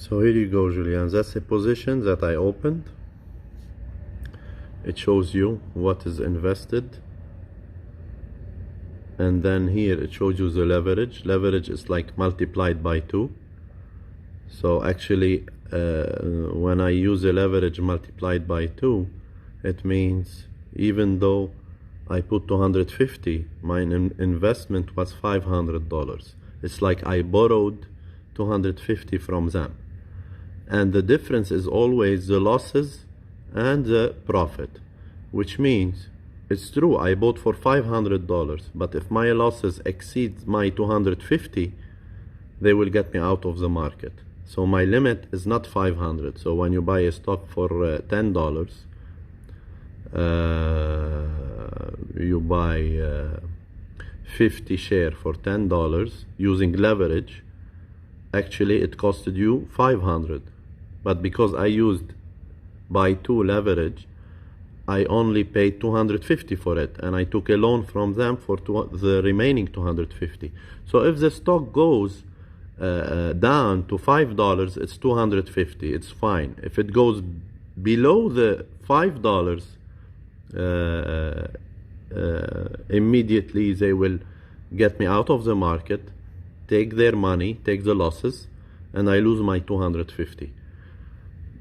So here you go, Julian. That's a position that I opened. It shows you what is invested. And then here it shows you the leverage. Leverage is like multiplied by 2. So actually, when I use the leverage multiplied by 2, it means even though I put 250, my investment was $500. It's like I borrowed 250 from them. And the difference is always the losses and the profit, which means it's true, I bought for $500, but if my losses exceed my 250, they will get me out of the market. So my limit is not 500. So when you buy a stock for $10, you buy 50 share for $10 using leverage. Actually, it costed you 500. But because I used by 2 leverage, I only paid 250 for it, and I took a loan from them for the remaining 250. So if the stock goes down to $5, it's 250. It's fine. If it goes below the $5, immediately they will get me out of the market, take their money, take the losses, and I lose my 250.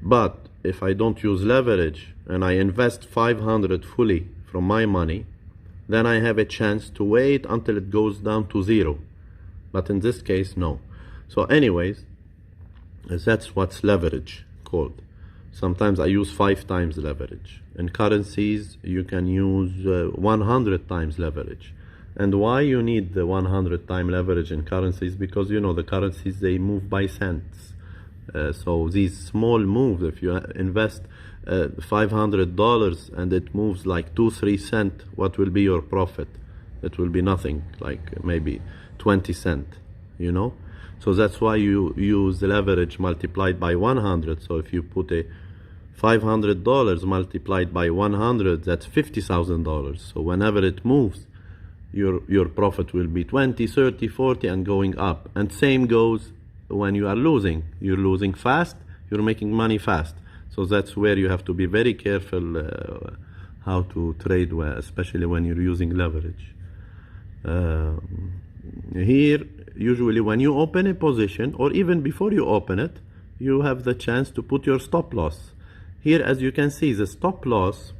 But if I don't use leverage and I invest 500 fully from my money, then I have a chance to wait until it goes down to 0. But in this case, no. So anyways, that's what's leverage called. Sometimes I use 5 times leverage. In currencies, you can use 100 times leverage. And why you need the 100 time leverage in currencies? Because, you know, the currencies, they move by cents. So these small moves, if you invest $500 and it moves like 2-3 cents, what will be your profit? It will be nothing, like maybe 20 cents, you know? So that's why you use the leverage multiplied by 100. So if you put a $500 multiplied by 100, that's $50,000. So whenever it moves, your profit will be 20, 30, 40 and going up. And same goes when you are losing. You're losing fast, you're making money fast. So that's where you have to be very careful how to trade, especially when you're using leverage. Here, usually when you open a position, or even before you open it, you have the chance to put your stop loss. Here, as you can see, the stop loss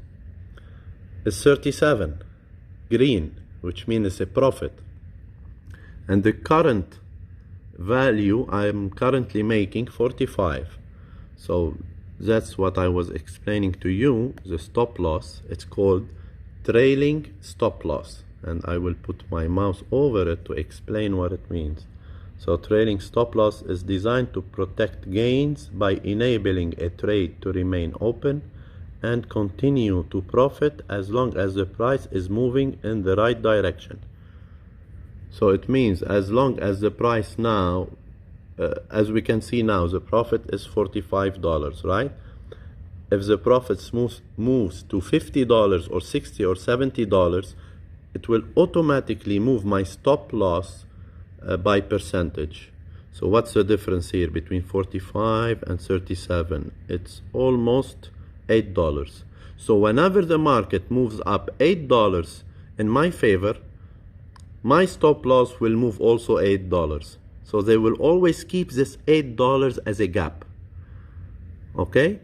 is 37, green, which means it's a profit. And the current value I'm currently making 45. So that's what I was explaining to you, the stop loss. It's called trailing stop loss, and I will put my mouse over it to explain what it means. So trailing stop loss is designed to protect gains by enabling a trade to remain open and continue to profit as long as the price is moving in the right direction. So it means as long as the price now, as we can see now, the profit is $45, right? If the profit moves to $50 or $60 or $70, it will automatically move my stop loss by percentage. So what's the difference here between 45 and 37? It's almost $8. So whenever the market moves up $8 in my favor, my stop loss will move also $8. So they will always keep this $8 as a gap. Okay?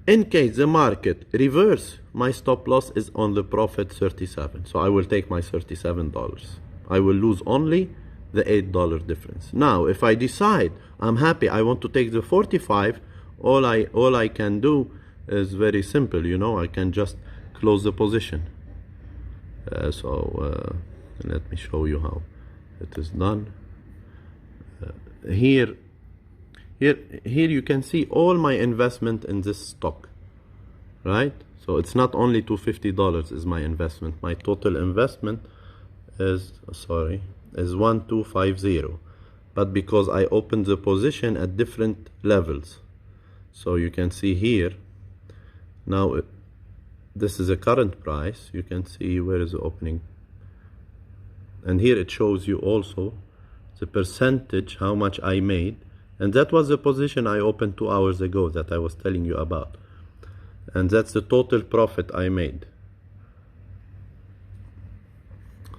In case the market reverse, my stop loss is on the profit 37. So I will take my $37. I will lose only the $8 difference. Now, if I decide I'm happy, I want to take the 45, all I can do is very simple, you know, I can just close the position. Let me show you how it is done. Here you can see all my investment in this stock, right? So it's not only $250 is my investment. My total investment is 1250, but because I opened the position at different levels, so you can see here now this is a current price. You can see where is the opening, and here it shows you also the percentage how much I made, And that was the position I opened 2 hours ago that I was telling you about. And that's the total profit I made.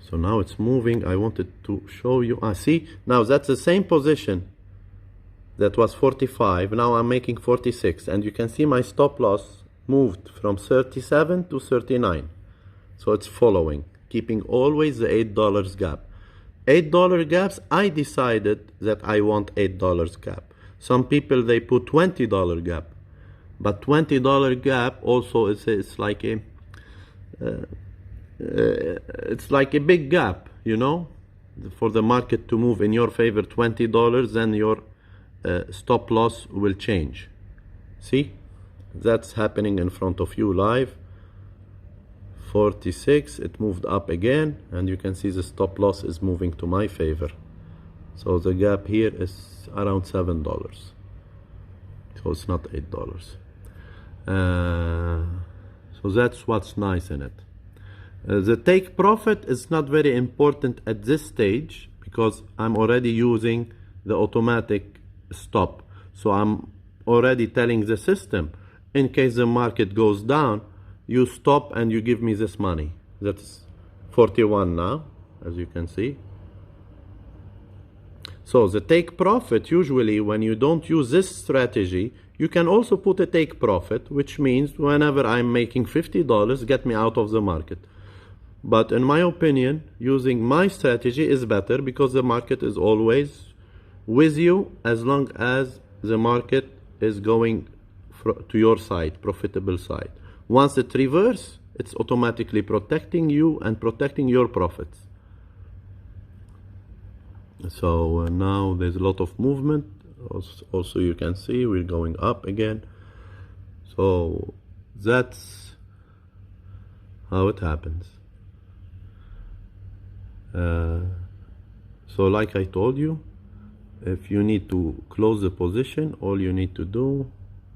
So now it's moving. I wanted to show you. See, now that's the same position that was 45. Now I'm making 46. And you can see my stop loss moved from 37 to 39. So it's following, keeping always the $8 gap. $8 gaps, I decided that I want $8 gap. Some people, they put $20 gap. But $20 gap also it's like a big gap, you know, for the market to move in your favor $20, then your stop loss will change. See, that's happening in front of you live. 46, it moved up again, and you can see the stop loss is moving to my favor. So the gap here is around $7. So it's not $8. So that's what's nice in it. The take profit is not very important at this stage because I'm already using the automatic stop. So I'm already telling the system, in case the market goes down, you stop and you give me this money. That's 41 now, as you can see. So the take profit, usually when you don't use this strategy, you can also put a take profit, which means whenever I'm making $50, get me out of the market. But in my opinion, using my strategy is better because the market is always with you as long as the market is going to your side, profitable side. Once it reverses, it's automatically protecting you and protecting your profits. So now there's a lot of movement. Also you can see we're going up again. So that's how it happens. So like I told you, if you need to close the position, all you need to do,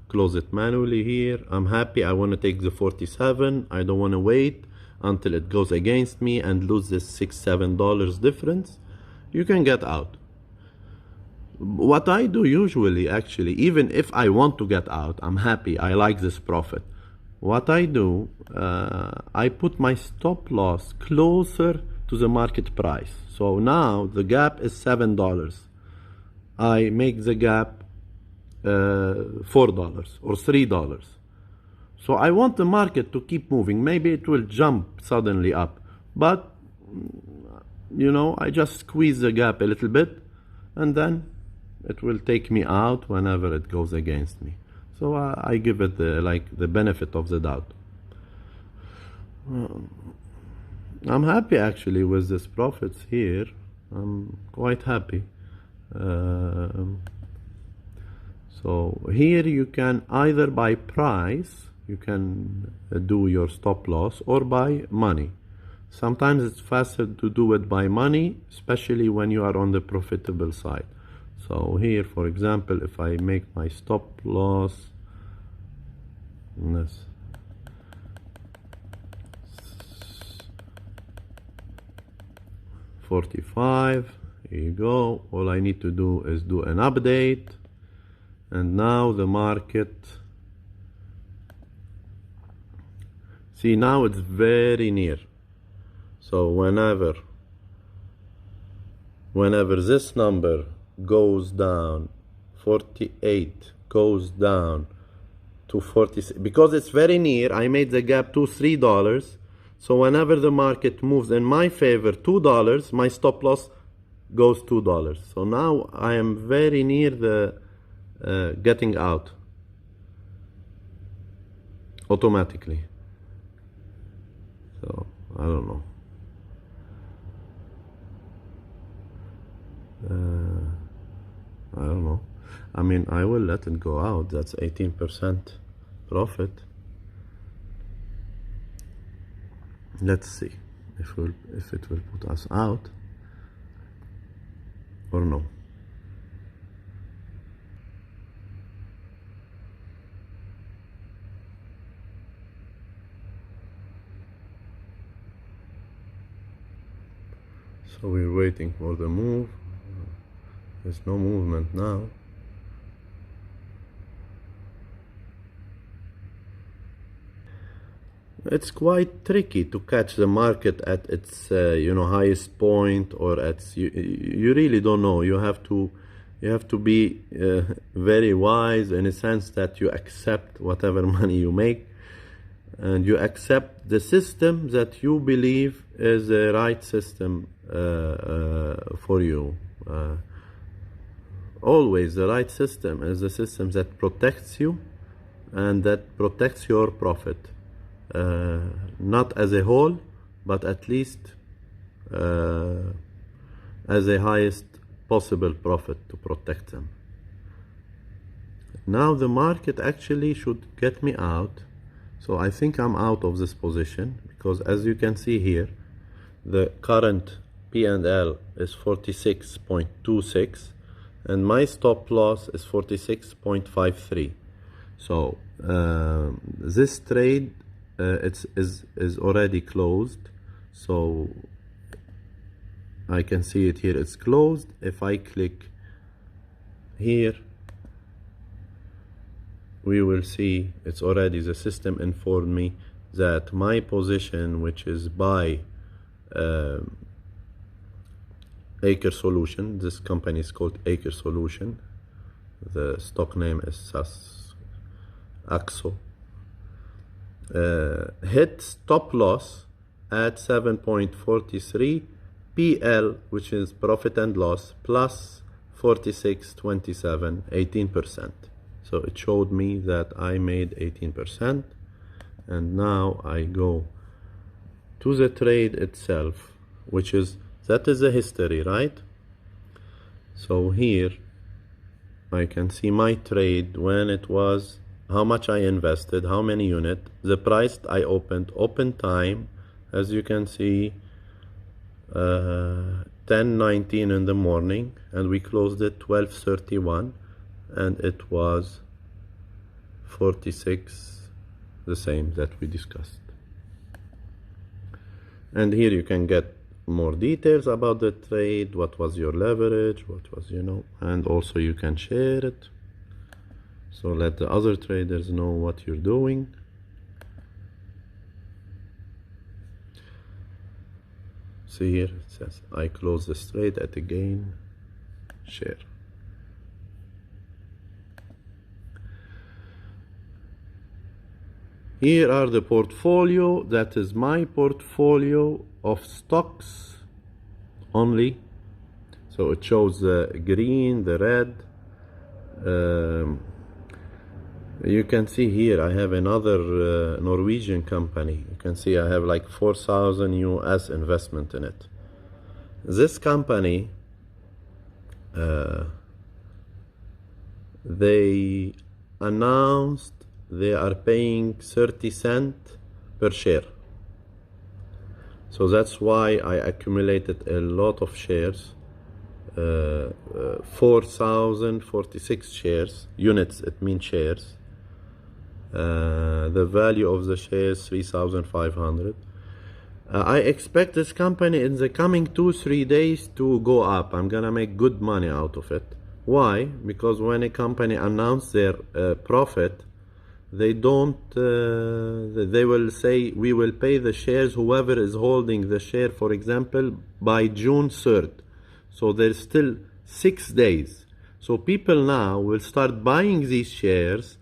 close it manually here. I'm happy. I want to take the 47. I don't want to wait until it goes against me and lose this $6-7 difference. You can get out. What I do usually, actually, even if I want to get out, I'm happy, I like this profit. What I do, I put my stop loss closer to the market price. So now the gap is $7. I make the gap $4 or $3. So I want the market to keep moving. Maybe it will jump suddenly up, but you know, I just squeeze the gap a little bit and then it will take me out whenever it goes against me. So I give it the benefit of the doubt. I'm happy actually with this profits here. I'm quite happy. So here you can either by price, you can do your stop loss, or by money. Sometimes it's faster to do it by money, especially when you are on the profitable side. So here, for example, if I make my stop loss, this 45, here you go. All I need to do is do an update, and now the market, see, now it's very near. So whenever this number goes down, 48 goes down to 46, because it's very near, I made the gap to $3. So whenever the market moves in my favor $2, my stop loss goes $2. So now I am very near the getting out automatically. So I don't know. I don't know. I mean, I will let it go out. That's 18% profit. Let's see if it will put us out or no. So we're waiting for the move. There's no movement now. It's quite tricky to catch the market at its highest point, or you really don't know. You have to be very wise, in a sense that you accept whatever money you make, and you accept the system that you believe is the right system for you. Always the right system is the system that protects you and that protects your profit. Not as a whole, but at least as a highest possible profit to protect them. Now the market actually should get me out. So I think I'm out of this position, because as you can see here, the current P&L is 46.26 and my stop loss is 46.53. So this trade is already closed, so I can see it here, it's closed. If I click here, we will see it's already, the system informed me that my position, which is by Acre Solution, this company is called Acre Solution, the stock name is AXO, hit stop loss at 7.43, PL, which is profit and loss, plus 46.27, 18%. So it showed me that I made 18%. And now I go to the trade itself, which is, that is the history, right? So here I can see my trade, when it was, how much I invested, how many units, the price I opened, open time, as you can see, 10:19 in the morning, and we closed at 12:31, and it was 46, the same that we discussed. And here you can get more details about the trade, what was your leverage, what was, and also you can share it. So let the other traders know what you're doing. See here, it says, I close this trade at a gain, share. Here are the portfolio, that is my portfolio of stocks only. So it shows the green, the red. You can see here I have another Norwegian company. You can see I have like 4,000 US investment in it. This company, they announced they are paying 30 cents per share. So that's why I accumulated a lot of shares, 4,046 shares, units, it means shares. The value of the shares 3,500. I expect this company in the coming 2-3 days to go up. I'm gonna make good money out of it. Why? Because when a company announces their profit, they don't, they will say, we will pay the shares, whoever is holding the share, for example, by June 3rd. So there's still 6 days. So people now will start buying these shares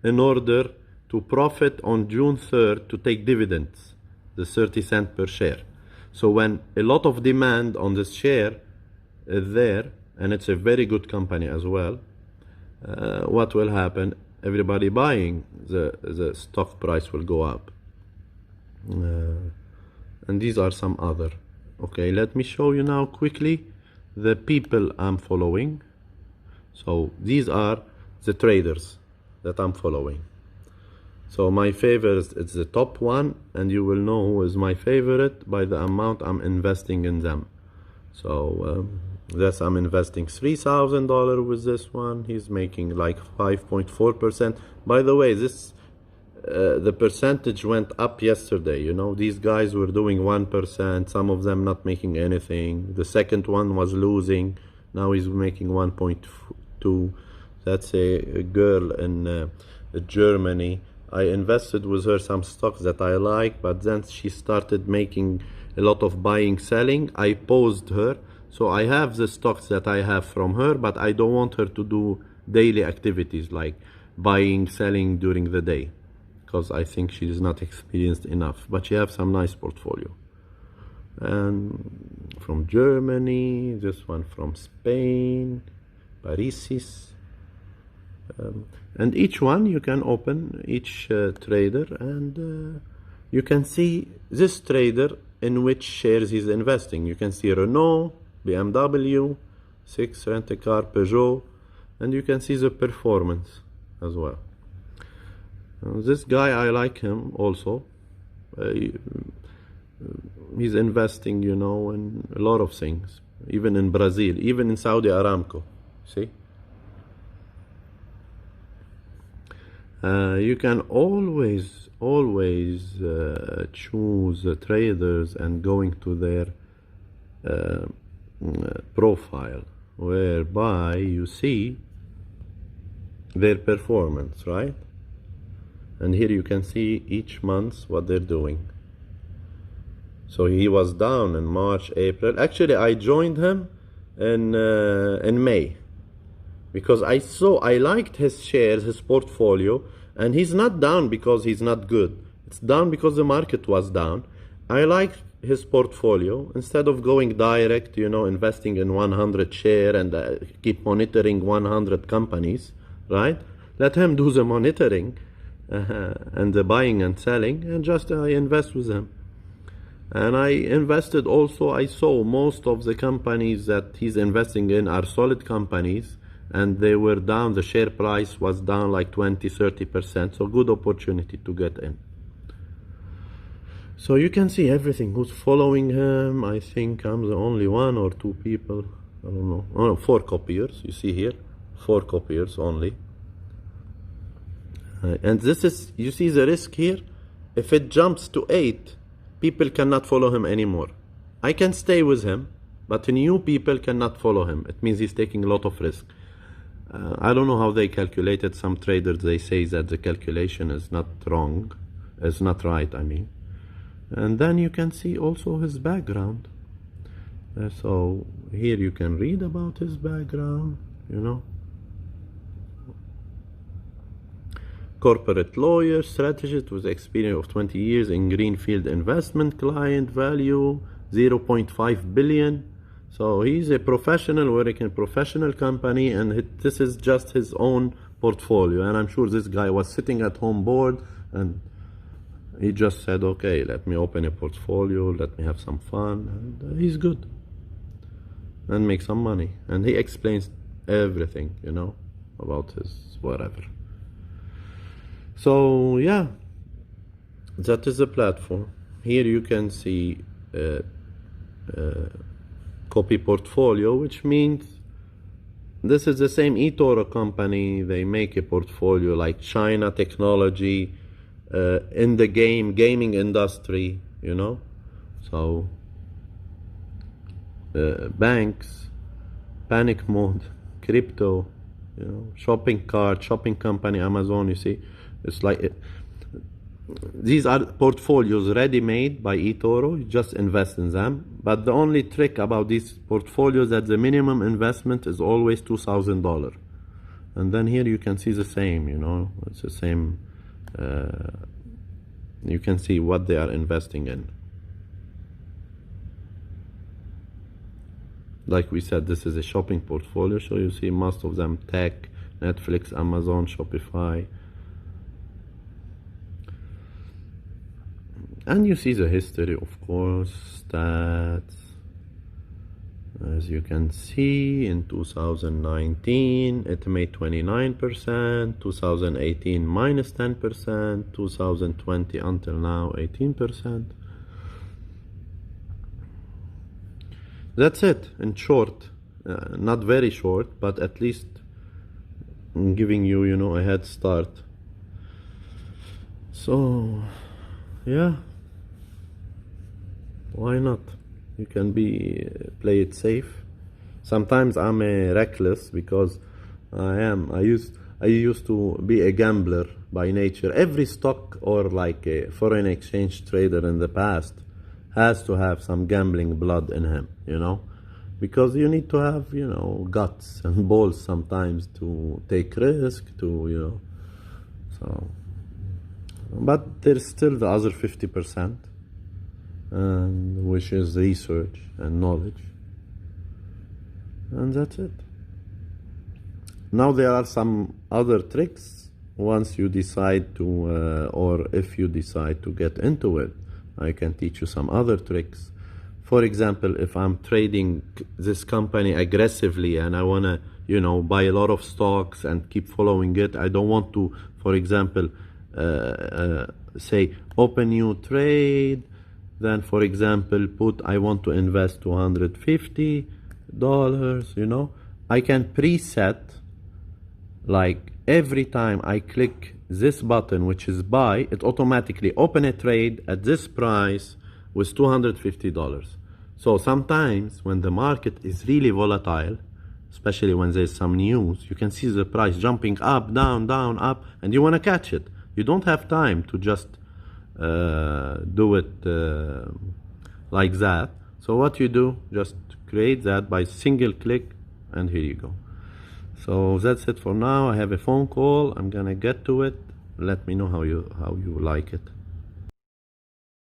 in order to profit on June 3rd to take dividends, the 30 cents per share. So when a lot of demand on this share is there, and it's a very good company as well, what will happen? Everybody buying, the stock price will go up. And these are some other. Okay, let me show you now quickly the people I'm following. So these are the traders that I'm following. So my favorite is the top one, and you will know who is my favorite by the amount I'm investing in them. So that's, I'm investing $3,000 with this one. He's making like 5.4%. By the way, this the percentage went up yesterday. These guys were doing 1%, some of them not making anything. The second one was losing, now he's making 1.2. That's a girl in Germany I invested with her some stocks that I like, but then she started making a lot of buying, selling. I paused her. So I have the stocks that I have from her, but I don't want her to do daily activities like buying, selling during the day, because I think she is not experienced enough. But she has some nice portfolio. And from Germany, this one from Spain, Parisis. And each one you can open, each trader, and you can see this trader in which shares he's investing. You can see Renault, BMW, 6 Rent-A-Car, Peugeot, and you can see the performance as well. This guy, I like him also. He's investing, you know, in a lot of things, even in Brazil, even in Saudi Aramco. See? You can always choose traders and going to their profile, whereby you see their performance, right? And here you can see each month what they're doing. So he was down in March, April. Actually, I joined him in May, because I liked his shares, his portfolio, and he's not down because he's not good. It's down because the market was down. I liked his portfolio. Instead of going direct, you know, investing in 100 share and keep monitoring 100 companies, right? Let him do the monitoring and the buying and selling, and just I invest with him. And I invested also, I saw most of the companies that he's investing in are solid companies, and they were down, the share price was down like 20-30%, so good opportunity to get in. So you can see everything, who's following him. I think I'm the only one or two people, I don't know. Oh, 4 copiers, you see here, 4 copiers only. And this is, you see the risk here, if it jumps to 8, people cannot follow him anymore. I can stay with him, but new people cannot follow him. It means he's taking a lot of risk. I don't know how they calculated. Some traders, they say that the calculation is not wrong, is not right, I mean. And then you can see also his background. So here you can read about his background, you know. Corporate lawyer, strategist with experience of 20 years in greenfield investment, client value 0.5 billion. So he's a professional working in a professional company, and this is just his own portfolio. And I'm sure this guy was sitting at home bored, and he just said, okay, let me open a portfolio, let me have some fun, and he's good. And make some money. And he explains everything, you know, about his whatever. So yeah, that is the platform. Here you can see copy portfolio, which means this is the same eToro company. They make a portfolio like China technology in the gaming industry, you know. So banks, panic mode, crypto, you know, shopping cart, shopping company, Amazon, you see. It's like these are portfolios ready-made by eToro. You just invest in them. But the only trick about these portfolios that the minimum investment is always $2,000. And then here you can see the same, you know, it's the same. You can see what they are investing in. Like we said, this is a shopping portfolio, so you see most of them tech, Netflix, Amazon, Shopify. And you see the history, of course, stats. As you can see, in 2019, it made 29%, 2018 minus 10%, 2020 until now 18%. That's it, in short. Not very short, but at least I'm giving you, you know, a head start. So, yeah. Why not? You can play it safe. Sometimes I'm reckless because I I used to be a gambler by nature. Every stock or like a foreign exchange trader in the past has to have some gambling blood in him, you know, because you need to have, you know, guts and balls sometimes to take risk, to, you know, so. But there's still the other 50%, and which is research and knowledge, and that's it. Now there are some other tricks once you decide to, or if you decide to get into it. I can teach you some other tricks. For example, if I'm trading this company aggressively and I want to, you know, buy a lot of stocks and keep following it, I don't want to, for example, say open new trade, then for example put I want to invest $250, you know, I can preset, like every time I click this button, which is buy, it automatically open a trade at this price with $250. So sometimes when the market is really volatile, especially when there's some news, you can see the price jumping up, down, down, up, and you want to catch it. You don't have time to just do it like that. So what you do, just create that by single click, and here you go. So that's it for now. I have a phone call. I'm gonna get to it. Let me know how you like it.